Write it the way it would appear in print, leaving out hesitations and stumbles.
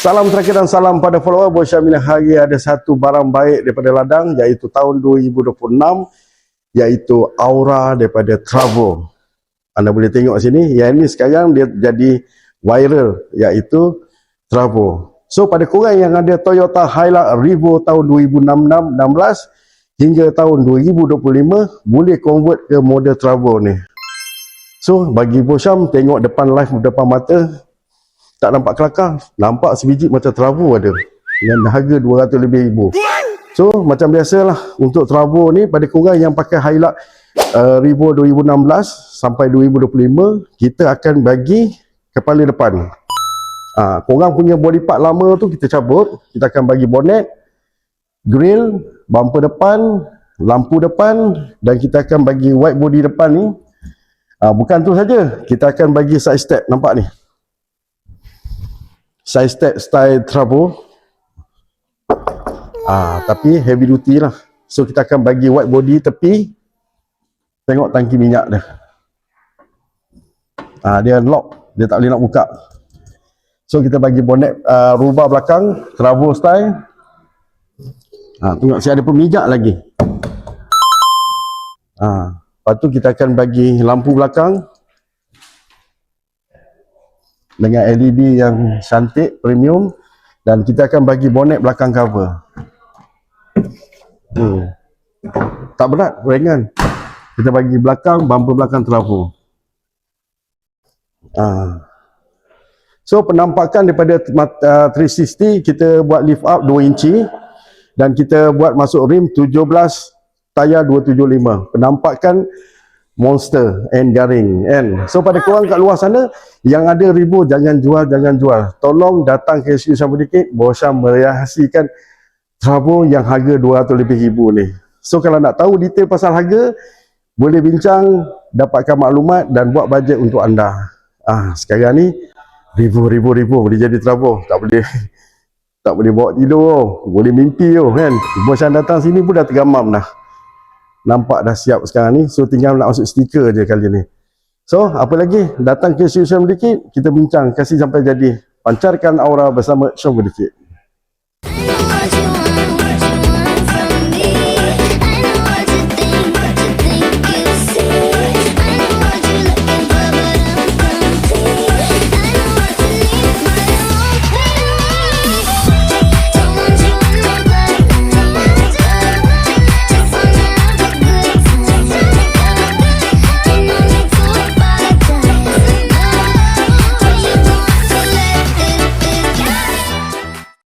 Salam terakhir dan salam pada follower. Bos Syamil hari ada satu barang baik daripada ladang, iaitu tahun 2026, iaitu Aura daripada Travo. Anda boleh tengok sini, yang ini sekarang dia jadi viral, iaitu Travo. So pada korang yang ada Toyota Hilux Revo tahun 2016 hingga tahun 2025, boleh convert ke model Travo ni. So bagi Bos Syam, tengok depan live depan mata, tak nampak kelakar, nampak sebiji macam Travo ada dengan harga 200 lebih ribu. So macam biasalah untuk Travo ni, pada korang yang pakai Hilux Revo 2016 sampai 2025, kita akan bagi kepala depan. Korang punya body part lama tu kita cabut, kita akan bagi bonnet, grill, bumper depan, lampu depan, dan kita akan bagi white body depan ni. Bukan tu saja, kita akan bagi side step, nampak ni, side step style Travo, tapi heavy duty lah. So kita akan bagi white body tepi. Tengok tangki minyak dia, dia lock, dia tak boleh nak buka. So kita bagi bonnet rubah belakang Travo style. Tengok saya ada pemijak lagi. Lepas tu kita akan bagi lampu belakang dengan LED yang cantik, premium, dan kita akan bagi bonnet belakang cover. Tak berat, ringan. Kita bagi belakang, bumper belakang Travo. So penampakan daripada 360, kita buat lift up 2 inci dan kita buat masuk rim 17, tayar 275. Penampakan monster and garing kan. So pada korang kat luar sana yang ada Revo, jangan jual. Tolong datang ke SU Syam Berdikit. Bos Syam merahasiakan Travo yang harga 200 lebih ribu ni. So kalau nak tahu detail pasal harga, boleh bincang, dapatkan maklumat dan buat bajet untuk anda. Sekarang ni Revo boleh jadi Travo. Tak boleh bawa tidur, boleh mimpi kan. Bos Syam datang sini pun dah tergamam dah. Nampak dah siap sekarang ni. So tinggal nak masuk stiker je kali ni. So apa lagi, datang ke SU Syam Berdikit, kita bincang, kasih sampai jadi. Pancarkan aura bersama Syam Berdikit.